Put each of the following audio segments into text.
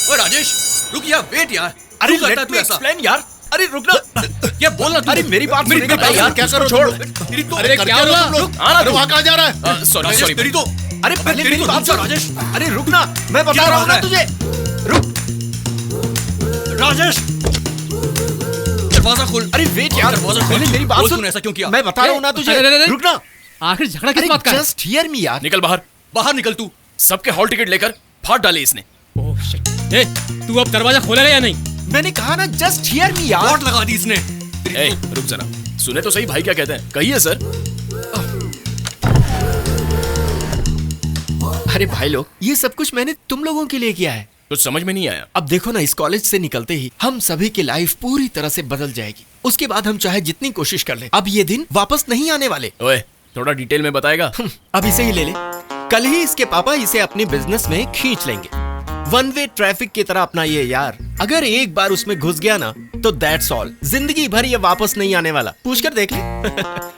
ओए राजेश रुक यार, वेट यार। अरे क्यों करता है लेट तू मी ऐसा? एक्सप्लेन यार। अरे रुक ना। क्या बोलना तू? अरे मेरी बात मेरी सुनेगा बात यार। क्या उसको करो छोड़। तेरी तो अरे क्या हुआ? आना तू वहां कहां जा रहा है? सॉरी राजेश, सॉरी तेरी तो अरे पहले तेरी मेरी तो बात सुन सुन राजेश। अरे रुक ना, मैं बता क्या रहा हूँ ना बात तुझे। रुक राजेश दरवाजा खोल। अरे वेट यार, दरवाजा खोल। पहले मेरी बात बोल सुन। तूने ऐसा क्यों किया? मैं बता रहा हूँ ना तुझे। अरे, रुक ना। आखिर झगड़ा किस बात का है? जस्ट हियर मी यार। निकल बाहर। बाहर निकल तू। सबके हॉल टिकट लेकर फाड़ डाली इसने। Oh shit. ए, तू अब दरवाजा खोलेगा या नहीं? मैंने कहा ना जस्ट हियर मी यार। वॉट लगा दी इसने। ए, रुक जरा, सुने तो सही भाई क्या कहते हैं। कहिए सर। अरे भाई लोग, ये सब कुछ मैंने तुम लोगों के लिए किया है। कुछ समझ में नहीं आया। अब देखो ना, इस कॉलेज से निकलते ही हम सभी की लाइफ पूरी तरह से बदल जाएगी। उसके बाद हम चाहे जितनी कोशिश कर लें, अब ये दिन वापस नहीं आने वाले। ओए, थोड़ा डिटेल में बताएगा। अब इसे ही ले ले। कल ही इसके पापा इसे अपने बिजनेस में खींच लेंगे। वन वे ट्रैफिक की तरह अपना ये यार, अगर एक बार उसमें घुस गया ना तो दैट्स ऑल, जिंदगी भर ये वापस नहीं आने वाला। पूछ कर देख ले।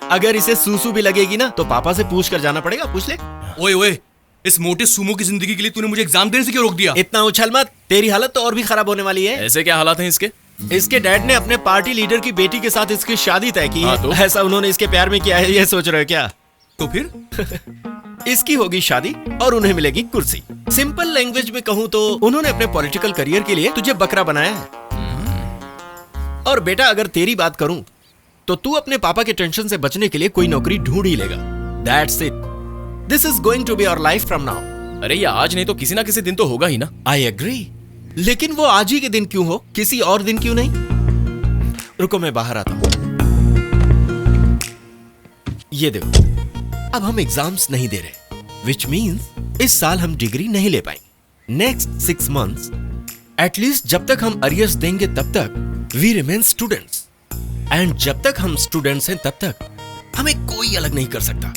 अगर इसे सूसू भी लगेगी ना तो पापा से पूछ कर जाना पड़ेगा। पूछ ले। ओए ओए, इस मोटे सुमो की जिंदगी के लिए तूने मुझे एग्जाम देने से क्यों रोक दिया? इतना उछल मत, तेरी हालत तो और भी खराब होने वाली है। ऐसे क्या हालात हैं इसके? इसके डैड ने अपने पार्टी लीडर की बेटी के साथ इसकी शादी तय की हाँ है। तो? ऐसा उन्होंने इसके प्यार में किया है, ये सोच रहे हो क्या? तो फिर इसकी होगी शादी और उन्हें मिलेगी कुर्सी। सिंपल लैंग्वेज में कहूँ तो उन्होंने अपने पॉलिटिकल करियर के लिए तुझे बकरा बनाया है। और बेटा, अगर तेरी बात करूं तो तू अपने पापा के टेंशन से बचने के लिए कोई नौकरी ढूंढ ही लेगा। That's it. This is going to be our life from now. अरे ये आज नहीं तो किसी ना किसी दिन तो होगा ही ना। आई एग्री, लेकिन वो आज ही के दिन क्यों हो, किसी और दिन क्यों नहीं? रुको, मैं बाहर आता हूं। ये देखो, अब हम एग्जाम्स नहीं दे रहे, विच मीन्स इस साल हम डिग्री नहीं ले पाएंगे। नेक्स्ट 6 months एटलीस्ट, जब तक हम अरियर्स देंगे तब तक वी रिमेन स्टूडेंट्स, एंड जब तक हम स्टूडेंट्स हैं तब तक हमें कोई अलग नहीं कर सकता।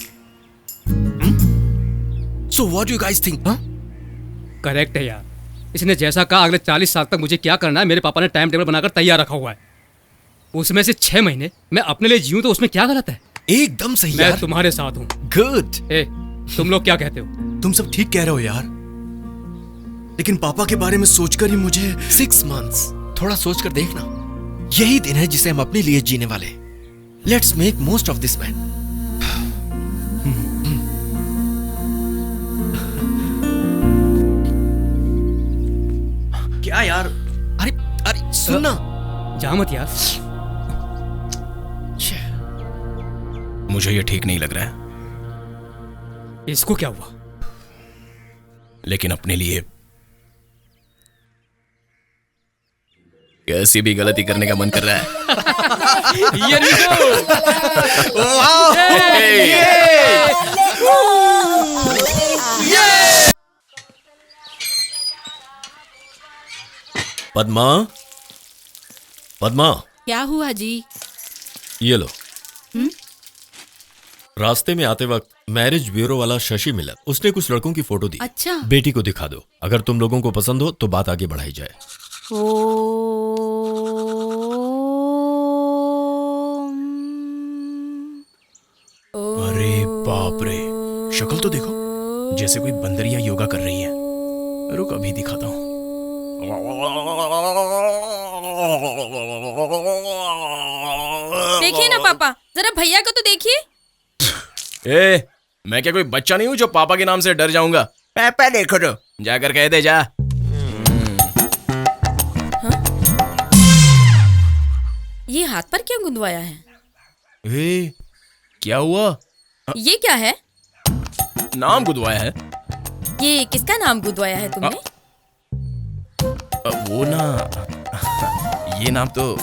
So what do you guys think? Correct है यार। इसने जैसा कहा अगले 40 साल तक मुझे क्या करना है, मेरे पापा ने टाइम टेबल बनाकर तैयार रखा हुआ है। उसमें से 6 महीने मैं अपने लिए जीऊं तो उसमें क्या गलत है? एकदम सही मैं यार। तुम्हारे साथ हूँ। गुड। ए, तुम लोग क्या कहते हो? तुम सब ठीक कह रहे हो यार, लेकिन पापा के बारे में सोचकर ही मुझे 6 months, थोड़ा सोच कर देखना। यही दिन है जिसे हम अपने लिए जीने वाले। Let's make most of this man. क्या यार? अरे अरे सुनना। जा मत यार। मुझे ये ठीक नहीं लग रहा है, इसको क्या हुआ? लेकिन अपने लिए कैसी भी गलती करने का मन कर रहा है। ये पद्मा, पद्मा, क्या हुआ जी? ये लो। रास्ते में आते वक्त मैरिज ब्यूरो वाला शशि मिला, उसने कुछ लड़कों की फोटो दी। अच्छा। बेटी को दिखा दो, अगर तुम लोगों को पसंद हो तो बात आगे बढ़ाई जाए। अरे बाप रे, शक्ल तो देखो, जैसे कोई बंदरिया योगा कर रही है। रुक अभी दिखाता हूँ। देखिए ना पापा, जरा भैया को तो देखिए। ए, मैं क्या कोई बच्चा नहीं हूँ जो पापा के नाम से डर जाऊंगा। पापा देखो तो, जाकर कह दे जा। ये हाथ पर क्यों गुंदवाया है? ए, क्या हुआ? ये क्या है? नाम गुदवाया है। ये किसका नाम गुंदवाया है तुमने? वो ना, ये नाम तो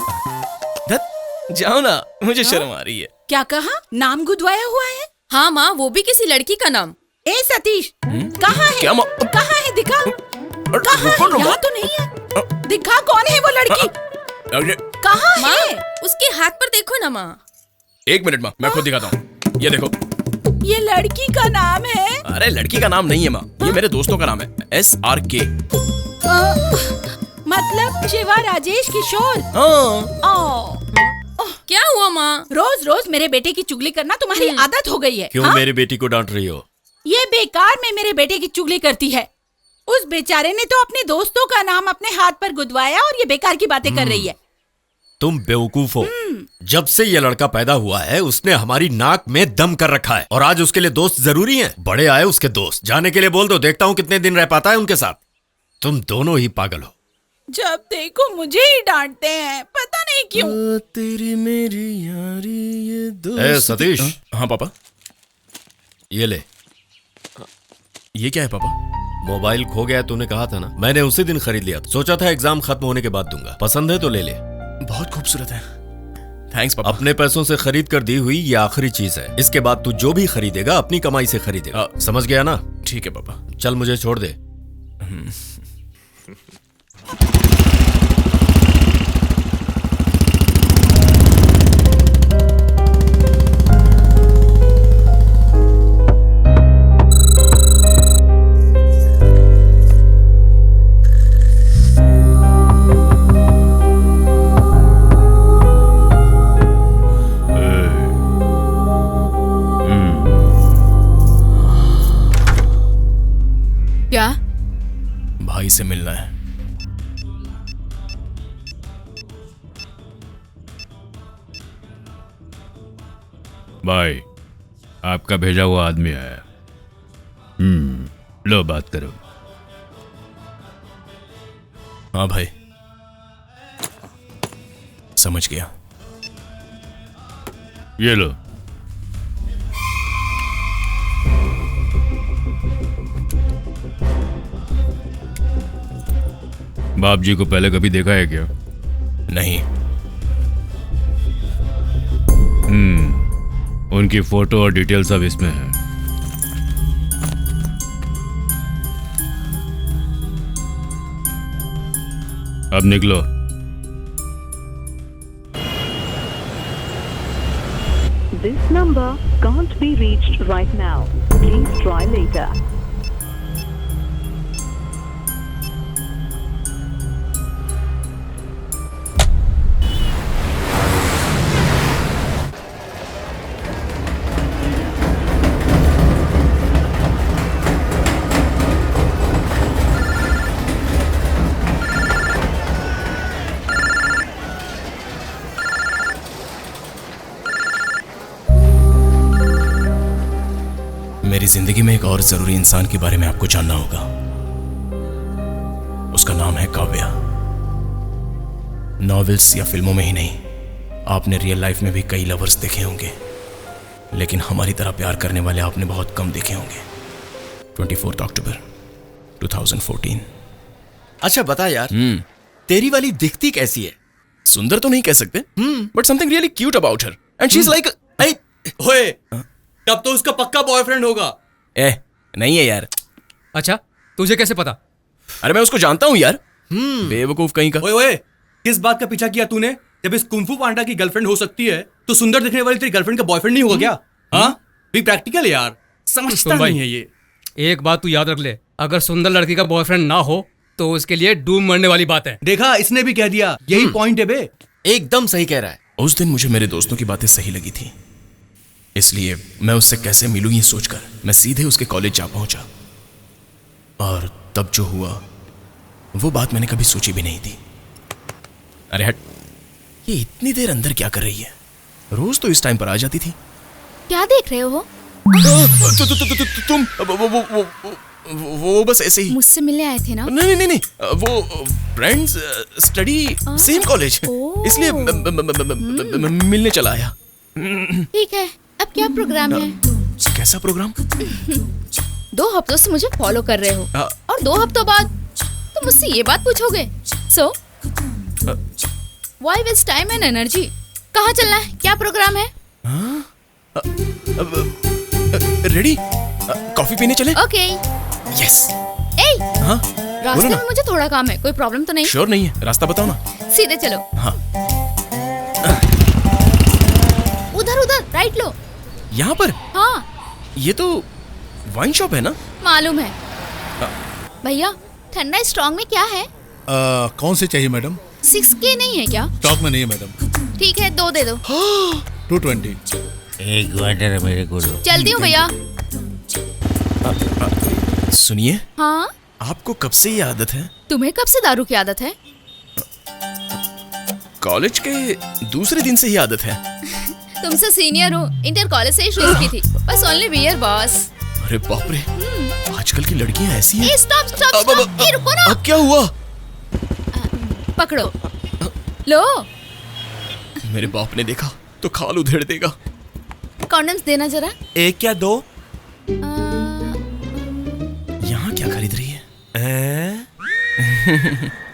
धत, जाओ ना, मुझे शर्म आ रही है। क्या कहा? नाम गुदवाया हुआ है? हाँ माँ, वो भी किसी लड़की का नाम। ए सतीश, कहाँ है? क्या माँ? कहाँ है? दिखा। कहाँ है? रुको ना, यहाँ तो नहीं है। दिखा, कौन है वो लड़की? अरे, कहाँ माँ, है? उसके हाथ पर देखो ना माँ। एक मिनट माँ, मैं खुद दिखाता हूँ। ये देखो। ये लड़की का नाम है? अरे लड़की का नाम नहीं है माँ, ये मेरे दोस्तों का नाम है, SRK। मतलब शिवा राजेश किशोर। हाँ। क्या हुआ माँ? रोज रोज मेरे बेटे की चुगली करना तुम्हारी आदत हो गई है। क्यों हाँ? मेरी बेटी को डांट रही हो? ये बेकार में मेरे बेटे की चुगली करती है। उस बेचारे ने तो अपने दोस्तों का नाम अपने हाथ पर गुदवाया और ये बेकार की बातें कर रही है। तुम बेवकूफ हो। जब से ये लड़का पैदा हुआ है उसने हमारी नाक में दम कर रखा है और आज उसके लिए दोस्त जरूरी हैं। बड़े आए उसके दोस्त, जाने के लिए बोल दो, देखता हूँ कितने दिन रह पाता है उनके साथ। तुम दोनों ही पागल हो। जब देखो मुझे ही डांटते हैं, पता नहीं क्यों। तेरी मेरी यारी ये ए सतीश, हाँ पापा। ये ले। ये क्या है पापा? मोबाइल खो गया तूने कहा था ना, मैंने उसी दिन खरीद लिया था। सोचा था एग्जाम खत्म होने के बाद दूंगा। पसंद है तो ले ले। बहुत खूबसूरत है, थैंक्स पापा। अपने पैसों से खरीद कर दी हुई ये आखिरी चीज है। इसके बाद तू जो भी खरीदेगा अपनी कमाई से खरीदेगा। समझ गया ना? ठीक है पापा। चल मुझे छोड़ दे। क्या? भाई से मिलना है। भाई, आपका भेजा हुआ आदमी आया। लो बात करो। हाँ भाई, समझ गया। ये लो। बाप जी को पहले कभी देखा है क्या? नहीं। उनकी फोटो और डिटेल सब इसमें है। अब निकलो। This number can't be reached right now. Please try later. मेरी जिंदगी में एक और जरूरी इंसान के बारे में आपको जानना होगा। उसका नाम है काव्या। नॉवेल्स या फिल्मों में ही नहीं, आपने रियल लाइफ में भी कई लवर्स देखे होंगे, लेकिन हमारी तरह प्यार करने वाले आपने बहुत कम देखे होंगे। 24 अक्टूबर 2014। अच्छा बता यार, तेरी वाली दिखती कैसी है? सुंदर तो नहीं कह सकते, but something really cute about her and she is like. ओए, तब तो उसका पक्का बॉयफ्रेंड होगा। नहीं है यार। अच्छा, तुझे कैसे पता? अरे मैं उसको जानता हूँ यार। बेवकूफ कहीं का। ओए, किस बात का पीछा किया तूने? जब इस कुंफू पांडा की गर्लफ्रेंड हो सकती है तो सुंदर दिखने वाली तेरी गर्लफ्रेंड का बॉयफ्रेंड नहीं होगा क्या? हाँ, बी प्रैक्टिकल यार, समझता नहीं है ये। एक बात तू याद रख ले, अगर सुंदर लड़की का बॉयफ्रेंड ना हो तो उसके लिए डूब मरने वाली बात है। देखा, इसने भी कह दिया, यही पॉइंट है बे। एकदम सही कह रहा है। उस दिन मुझे मेरे दोस्तों की बातें सही लगी थी, इसलिए मैं उससे कैसे मिलूं ये सोचकर मैं सीधे उसके कॉलेज जा पहुंचा। और तब जो हुआ वो बात मैंने कभी सोची भी नहीं थी। अरे हट, ये इतनी देर अंदर क्या कर रही है? रोज तो इस टाइम पर आ जाती थी। क्या देख रहे हो? तुम वो बस ऐसे ही। मुझसे मिलने आए थे ना? नहीं, वो फ्रेंड्स, स्टडी, सेम कॉलेज, इसलिए मिलने चला आया। ठीक है, अब क्या प्रोग्राम है? कैसा प्रोग्राम? 2 हफ्तों से मुझे फॉलो कर रहे हो और 2 हफ्तों बाद तुम मुझसे ये बात पूछोगे? So why waste time and energy? कहाँ चलना है? क्या प्रोग्राम है? रेडी? कॉफी पीने चले? ओके। यस। ए, हाँ, रास्ते में मुझे थोड़ा काम है, कोई प्रॉब्लम तो नहीं? श्योर नहीं है, रास्ता बताओ ना। सीधे चलो। हाँ। उधर राइट लो। यहाँ पर? हाँ। ये तो वाइन शॉप है ना? मालूम है। भैया, ठंडा स्ट्रॉन्ग में क्या है? कौन से चाहिए मैडम? 6K नहीं है क्या? स्टॉक में नहीं है मैडम। ठीक है, 2 दे दो। 220। एक वाटर मेरे को दो। चलती हूँ भैया। सुनिए। हाँ, आपको कब से ये आदत है? तुम्हें कब से दारू की आदत है? कॉलेज के दूसरे दिन से ही आदत है। तुमसे सीनियर हूँ, इंटर कॉलेज से ही शुरू की थी। बस ओनली बियर बॉस। अरे बाप रे, आजकल की लड़कियां ऐसी हैं। स्टॉप स्टॉप स्टॉप, ये रुको ना। अब क्या हुआ? पकड़ो, लो। मेरे बाप ने देखा तो खाल उधेड़ देगा। कॉन्डम्स देना जरा। एक या दो? यहाँ क्या खरीद रही है?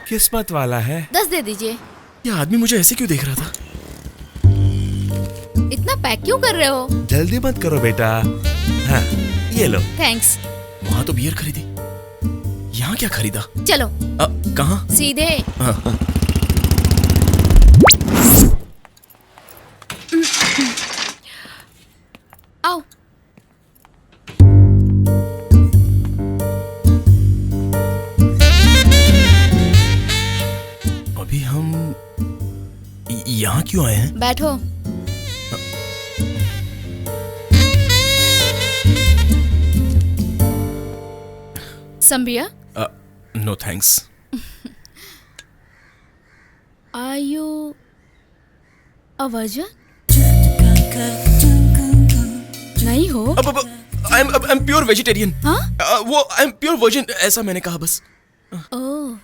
किस्मत वाला है। 10 दे दीजिए। ये आदमी मुझे ऐसे क्यों देख रहा था? इतना पैक क्यों कर रहे हो? जल्दी मत करो बेटा। हाँ, ये लो। थैंक्स। वहाँ तो बियर खरीदी, यहाँ क्या खरीदा? चलो। कहाँ? सीधे। हाँ। आओ। अभी हम यहाँ क्यों आए हैं? बैठो। Some beer? No thanks. Are you a virgin? नहीं हो? I'm pure vegetarian. हाँ? वो I'm pure virgin, ऐसा मैंने कहा बस। ओह,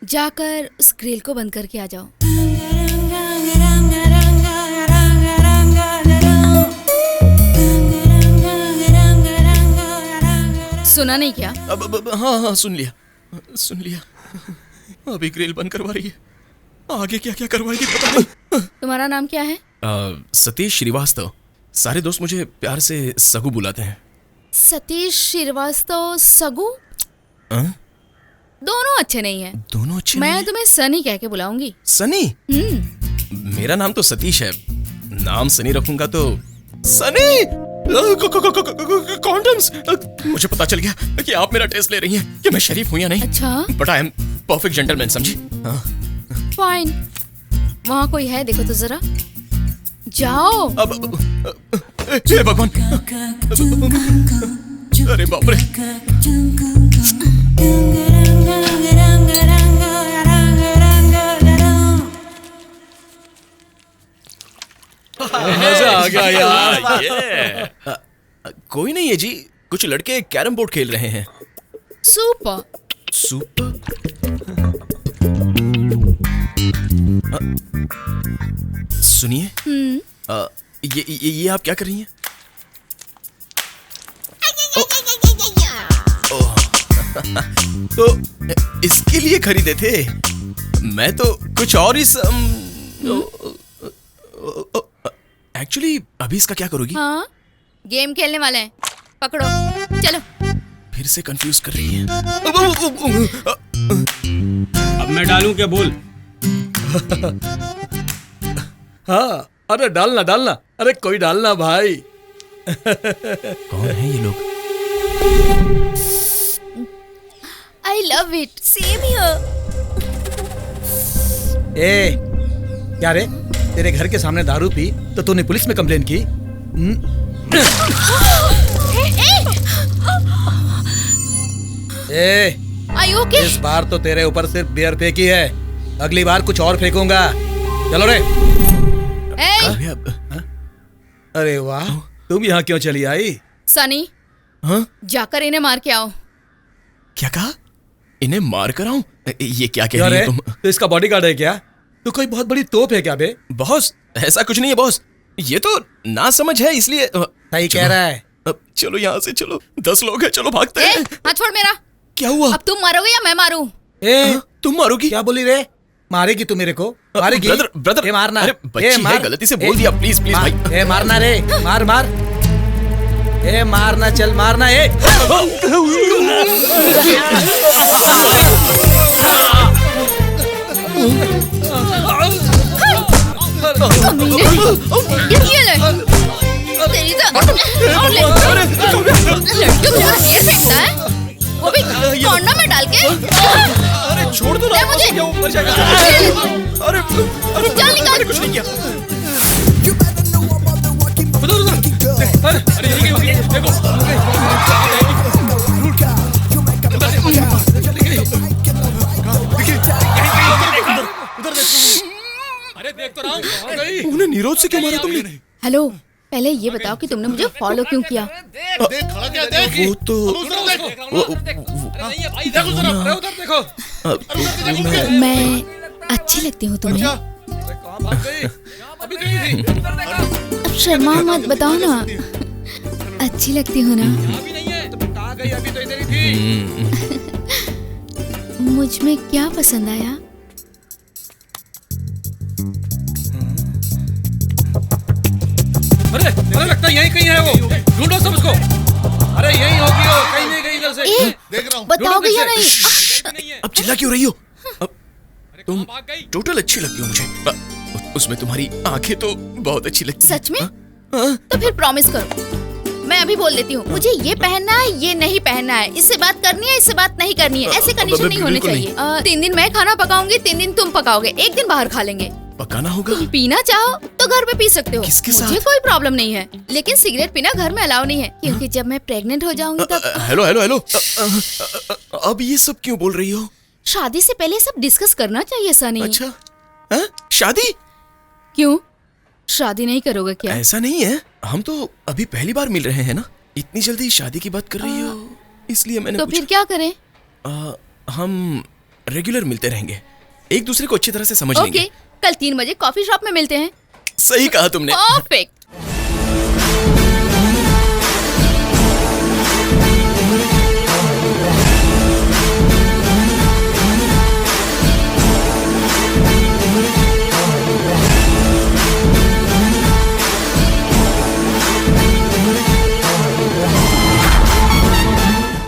जाकर उस ग्रिल को बंद करके आ जाओ। सुना नहीं क्या? हाँ सुन लिया। अभी ग्रिल बंद करवा रही है, आगे क्या क्या करवाएगी पता नहीं। तुम्हारा नाम क्या है? सतीश श्रीवास्तव। सारे दोस्त मुझे प्यार से सगू बुलाते हैं। सतीश श्रीवास्तव सगू? दोनों अच्छे नहीं है। दोनों अच्छे मैं नहीं तुम्हें सनी कह के बुलाऊंगी। सनी? मेरा नाम तो सतीश है, नाम सनी रखूंगा तो सनी। कॉन्डम्स। मुझे पता चल गया कि आप मेरा टेस्ट ले रही हैं कि मैं शरीफ हूं या नहीं। अच्छा। But I am perfect gentleman, समझी? फाइन। वहाँ कोई है, देखो तो जरा। जाओ। हे भगवान, अरे बाप रे। मजा आ गया यार। कोई नहीं है जी, कुछ लड़के कैरम बोर्ड खेल रहे हैं। सुपर। सुनिए, ये आप क्या कर रही हैं? तो इसके लिए खरीदे थे? मैं तो कुछ और ही एक्चुअली अभी इसका क्या करोगी? हाँ, गेम खेलने वाले हैं। पकड़ो, चलो। फिर से कंफ्यूज कर रही है। अब मैं डालूं क्या? बोल। हाँ, अरे डालना। अरे कोई डालना भाई। कौन है ये लोग? I love it, same here. ए, क्या रे? तेरे घर के सामने दारू पी तो तूने पुलिस में कंप्लेन की? ए, ओके? इस बार तो तेरे ऊपर सिर्फ बियर फेंकी है, अगली बार कुछ और फेंकूंगा। चलो रे। अरे वाह, तुम यहाँ क्यों चली आई? सनी, हाँ? जाकर इन्हें मार के आओ। क्या कहा? इन्हें मार कर आऊं? ये क्या कह रही है तुम? तो इसका बॉडीगार्ड है क्या? तो कोई बहुत बड़ी तोप है क्या बे? बॉस, ऐसा कुछ नहीं है बॉस, ये तो ना समझ है इसलिए। सही कह रहा है। चलो यहाँ से चलो, 10 लोग हैं, चलो भागते हैं। हाथ छोड़ मेरा। क्या हुआ? अब तुम मारोगे या मैं मारूं? तुम मारोगी? क्या बोली रे? मारेगी तू मेरे को? मारेगी? ब्रदर, ये मारना। अरे बच्ची है, गलती से बोल दिया, प्लीज भाई। ए मारना रे, मार। ए मारना, चल मारना। ए ये ले। तेरी तो और ले। लड़कियों को हेयर फेंकता है, वो भी कॉन्डम में डाल के। अरे छोड़ दो ना मुझे। ऊपर जाएगा। अरे चल निकाल। कुछ नहीं किया। अरे देखो। उन्हें नीरज से क्यों मारा तुमने? हेलो, पहले ये बताओ कि तुमने मुझे फॉलो क्यों किया? वो तो मैं अच्छी लगती हूँ तुम्हें? अब शर्मा मत, बताओ ना। अच्छी लगती हूँ ना? मुझ में क्या पसंद आया? अरे लगता है यहीं कहीं है वो, ढूंढो सब उसको। अरे यहीं होगी वो, कहीं नहीं गई इधर से। देख रहा हूँ, बताओगे या नहीं? अब चिल्ला क्यों रही हो? तुम टोटल अच्छी लगती हो मुझे। उसमें तुम्हारी आंखें तो बहुत अच्छी लगती हैं। सच में? तो फिर प्रॉमिस करो। मैं अभी बोल देती हूँ, मुझे ये पहनना है, ये नहीं पहनना है, इससे बात करनी है, इससे बात नहीं करनी है, ऐसे कंडीशन नहीं होने चाहिए। 3 दिन मैं खाना पकाऊंगी, 3 दिन तुम पकाओगे, 1 दिन बाहर खा लेंगे। पकाना होगा? तुम पीना चाहो तो घर पे पी सकते हो, किसके साथ? मुझे कोई प्रॉब्लम नहीं है, लेकिन सिगरेट पीना घर में अलाउ नहीं है, क्योंकि जब मैं प्रेग्नेंट हो जाऊंगी तब। हेलो हेलो हेलो, अब ये सब क्यों बोल रही हो? शादी से पहले सब डिस्कस करना चाहिए सनी। अच्छा, शादी? क्यों, शादी नहीं करोगे क्या? ऐसा नहीं है, हम तो अभी पहली बार मिल रहे हैं ना, इतनी जल्दी शादी की बात कर रही हो, इसलिए मैंने तो फिर क्या करें? हम रेगुलर मिलते रहेंगे, एक दूसरे को अच्छी तरह से समझ लेंगे। कल 3 बजे कॉफी शॉप में मिलते हैं। सही कहा तुमने। परफेक्ट।